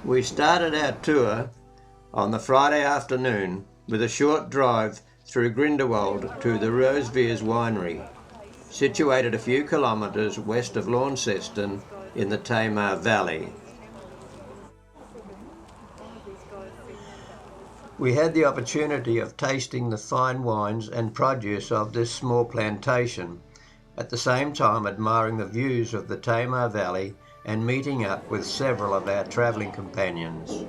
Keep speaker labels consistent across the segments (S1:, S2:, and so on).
S1: We started our tour on the Friday afternoon with a short drive through Grindelwald to the Rosevears winery, situated a few kilometres west of Launceston in the Tamar Valley. We had the opportunity of tasting the fine wines and produce of this small plantation, at the same time admiring the views of the Tamar Valley and meeting up with several of our travelling companions.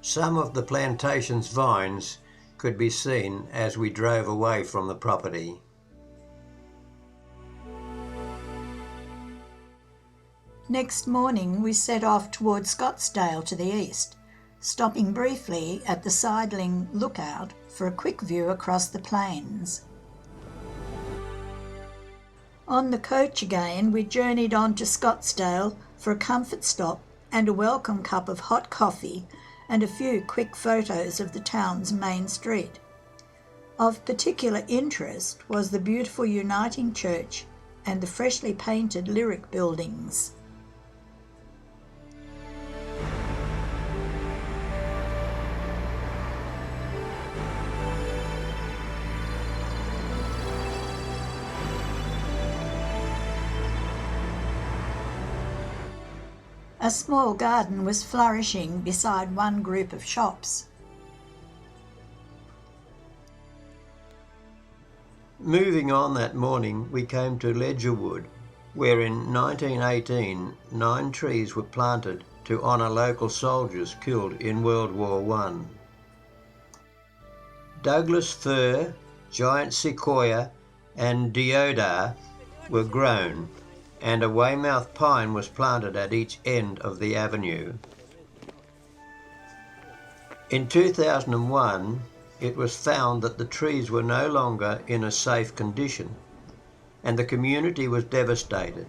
S1: Some of the plantation's vines could be seen as we drove away from the property.
S2: Next morning we set off towards Scottsdale to the east, stopping briefly at the Sidling Lookout for a quick view across the plains. On the coach again we journeyed on to Scottsdale for a comfort stop and a welcome cup of hot coffee and a few quick photos of the town's main street. Of particular interest was the beautiful Uniting Church and the freshly painted Lyric buildings. A small garden was flourishing beside one group of shops.
S1: Moving on that morning, we came to Ledgerwood, where in 1918 9 trees were planted to honour local soldiers killed in World War I. Douglas fir, giant sequoia and deodar were grown, and a Weymouth pine was planted at each end of the avenue. In 2001, it was found that the trees were no longer in a safe condition, and the community was devastated.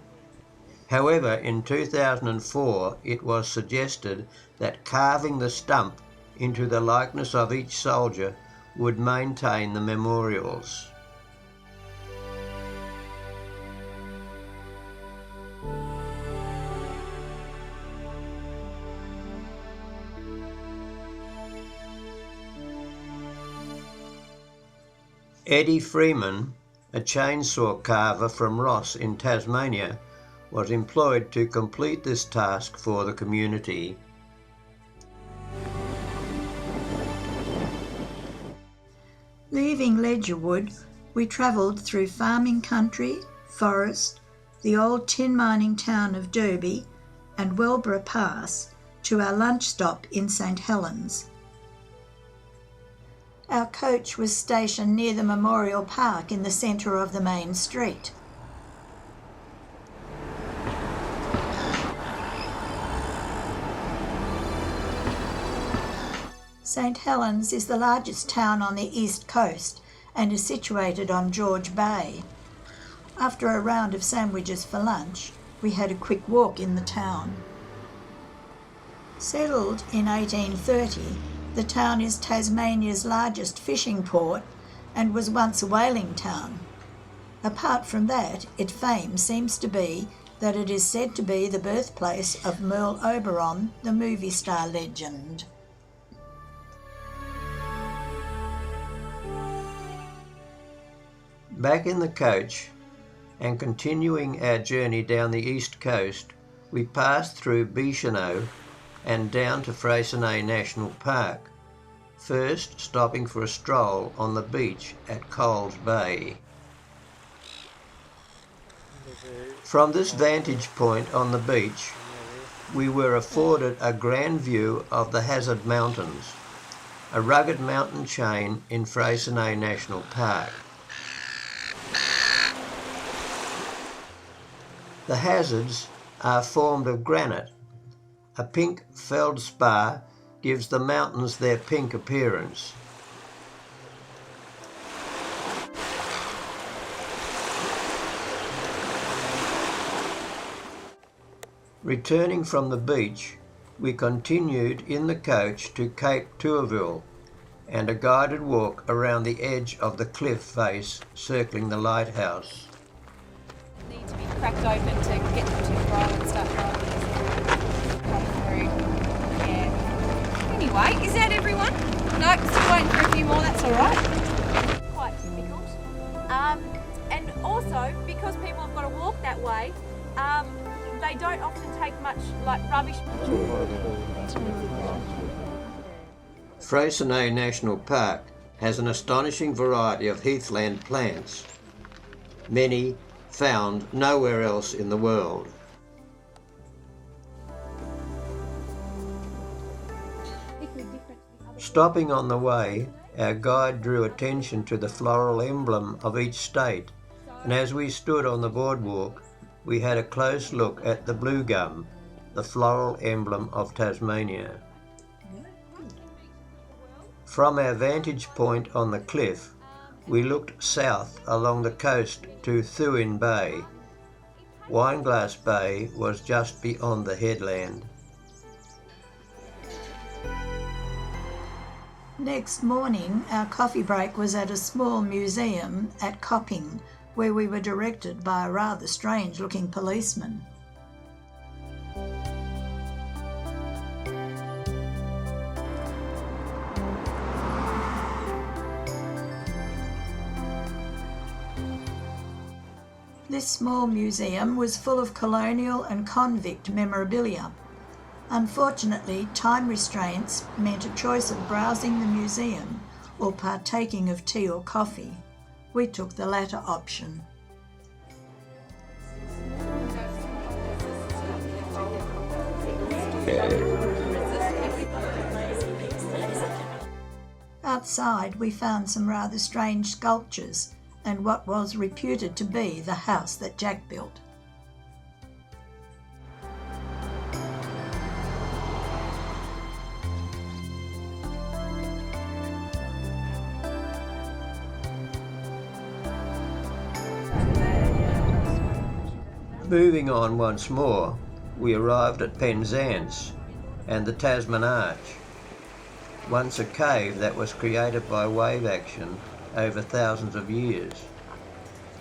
S1: However, in 2004, it was suggested that carving the stump into the likeness of each soldier would maintain the memorials. Eddie Freeman, a chainsaw carver from Ross in Tasmania, was employed to complete this task for the community.
S2: Leaving Ledgerwood, we travelled through farming country, forest, the old tin mining town of Derby and Wellborough Pass to our lunch stop in St Helens. Our coach was stationed near the Memorial Park in the centre of the main street. St Helens is the largest town on the east coast and is situated on George Bay. After a round of sandwiches for lunch, we had a quick walk in the town. Settled in 1830, the town is Tasmania's largest fishing port and was once a whaling town. Apart from that, its fame seems to be that it is said to be the birthplace of Merle Oberon, the movie star legend.
S1: Back in the coach and continuing our journey down the east coast, we passed through Bicheno and down to Freycinet National Park, first stopping for a stroll on the beach at Coles Bay. From this vantage point on the beach, we were afforded a grand view of the Hazard Mountains, a rugged mountain chain in Freycinet National Park. The hazards are formed of granite. A pink feldspar gives the mountains their pink appearance. Returning from the beach, we continued in the coach to Cape Tourville and a guided walk around the edge of the cliff face circling the lighthouse.
S3: Need to be cracked open to get them to grow and start growing through. Yeah. Anyway, is that everyone? No, still waiting for a few more, that's alright. Quite difficult. And also, because people have got to walk that way, they don't often take much rubbish.
S1: Freycinet National Park has an astonishing variety of heathland plants, many found nowhere else in the world. Stopping on the way, our guide drew attention to the floral emblem of each state, and as we stood on the boardwalk, we had a close look at the blue gum, the floral emblem of Tasmania. From our vantage point on the cliff, we looked south along the coast to Thuin Bay. Wineglass Bay was just beyond the headland.
S2: Next morning, our coffee break was at a small museum at Copping, where we were directed by a rather strange-looking policeman. This small museum was full of colonial and convict memorabilia. Unfortunately, time restraints meant a choice of browsing the museum or partaking of tea or coffee. We took the latter option. Outside, we found some rather strange sculptures and what was reputed to be the house that Jack built.
S1: Moving on once more, we arrived at Penzance and the Tasman Arch, once a cave that was created by wave action over thousands of years.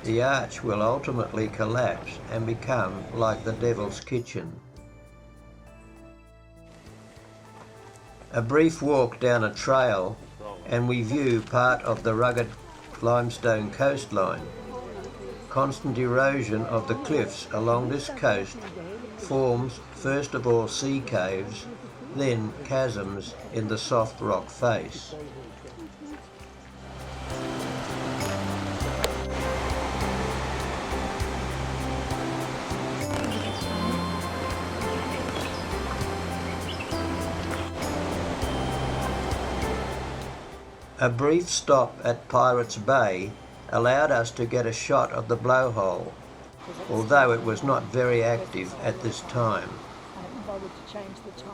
S1: The arch will ultimately collapse and become like the Devil's Kitchen. A brief walk down a trail and we view part of the rugged limestone coastline. Constant erosion of the cliffs along this coast forms first of all sea caves, then chasms in the soft rock face. A brief stop at Pirates Bay allowed us to get a shot of the blowhole, although it was not very active at this time.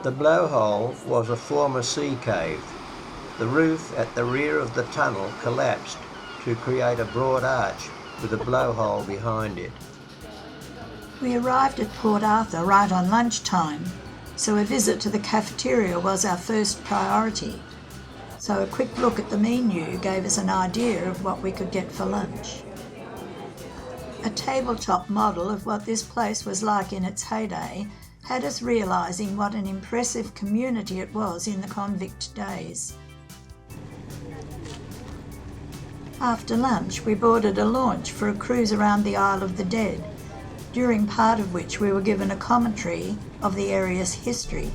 S1: The blowhole was a former sea cave. The roof at the rear of the tunnel collapsed to create a broad arch with a blowhole behind it.
S2: We arrived at Port Arthur right on lunchtime, so a visit to the cafeteria was our first priority. So a quick look at the menu gave us an idea of what we could get for lunch. A tabletop model of what this place was like in its heyday had us realising what an impressive community it was in the convict days. After lunch, we boarded a launch for a cruise around the Isle of the Dead, during part of which we were given a commentary of the area's history.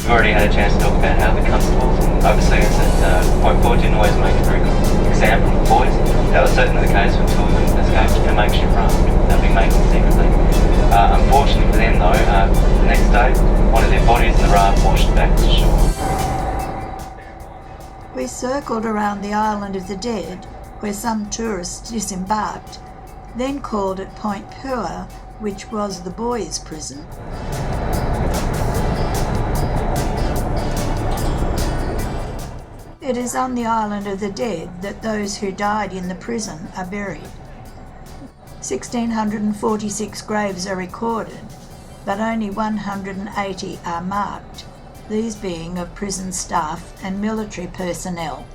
S4: We've already had a chance to talk about how the constables and overseers at Point Four didn't always make a very good example of boys. That was certainly the case when two of them escaped in a makeshift raft they'll be making secretly. Unfortunately for them though, the next day, one of their bodies in the raft washed back to shore.
S2: We circled around the Island of the Dead, where some tourists disembarked, then called at Point Pure, which was the boys' prison. It is on the Island of the Dead that those who died in the prison are buried. 1,646 graves are recorded, but only 180 are marked, these being of prison staff and military personnel.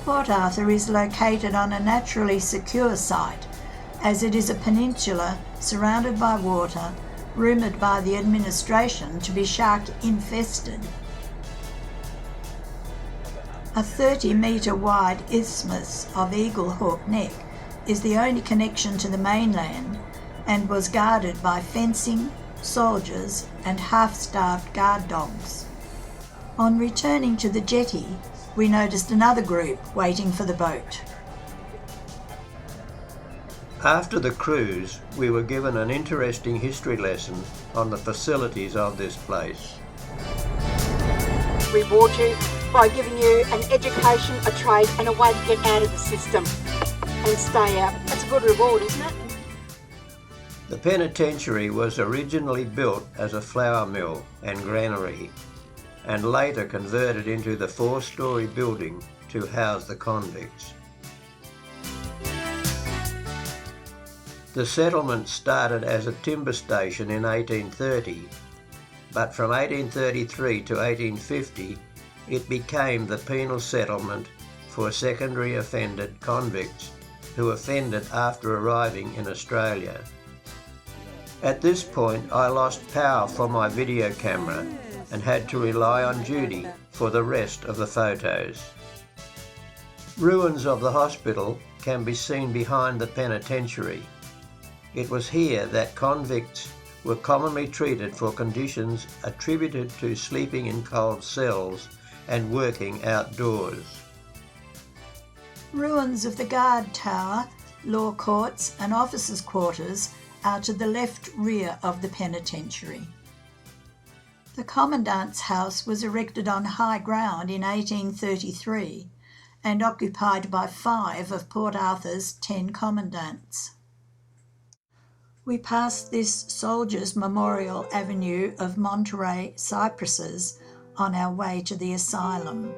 S2: Port Arthur is located on a naturally secure site, as it is a peninsula surrounded by water, rumoured by the administration to be shark-infested. A 30-metre wide isthmus of Eagle Hawk Neck is the only connection to the mainland and was guarded by fencing, soldiers and half-starved guard dogs. On returning to the jetty, we noticed another group waiting for the boat.
S1: After the cruise, we were given an interesting history lesson on the facilities of this place.
S5: Reward you by giving you an education, a trade and a way to get out of the system and stay out. That's a good reward, isn't it?
S1: The penitentiary was originally built as a flour mill and granary, and later converted into the 4-storey building to house the convicts. The settlement started as a timber station in 1830, but from 1833 to 1850 it became the penal settlement for secondary offended convicts who offended after arriving in Australia. At this point I lost power for my video camera and had to rely on Judy for the rest of the photos. Ruins of the hospital can be seen behind the penitentiary. It was here that convicts were commonly treated for conditions attributed to sleeping in cold cells and working outdoors.
S2: Ruins of the guard tower, law courts and officers' quarters are to the left rear of the penitentiary. The Commandant's house was erected on high ground in 1833 and occupied by 5 of Port Arthur's 10 commandants. We passed this Soldiers' Memorial Avenue of Monterey cypresses on our way to the asylum.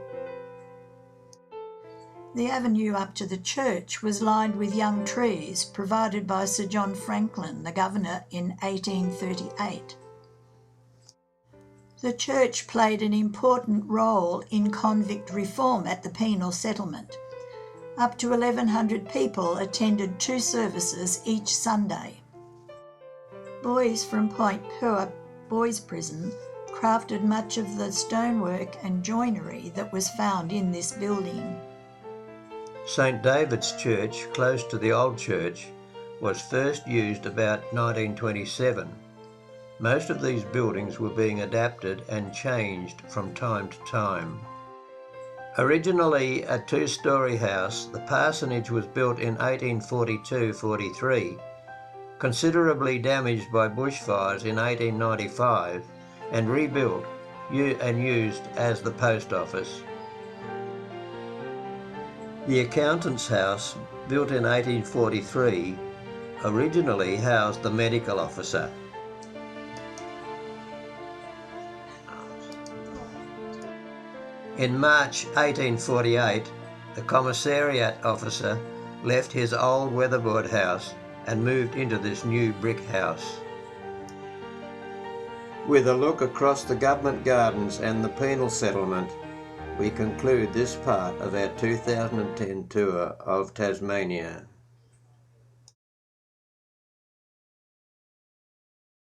S2: The avenue up to the church was lined with young trees provided by Sir John Franklin, the Governor, in 1838. The church played an important role in convict reform at the penal settlement. Up to 1,100 people attended 2 services each Sunday. Boys from Point Pua Boys Prison crafted much of the stonework and joinery that was found in this building.
S1: St. David's Church, close to the old church, was first used about 1927. Most of these buildings were being adapted and changed from time to time. Originally a 2-storey house, the parsonage was built in 1842-43, considerably damaged by bushfires in 1895, and rebuilt and used as the post office. The accountant's house, built in 1843, originally housed the medical officer. In March 1848, the commissariat officer left his old weatherboard house and moved into this new brick house. With a look across the government gardens and the penal settlement, we conclude this part of our 2010 tour of Tasmania.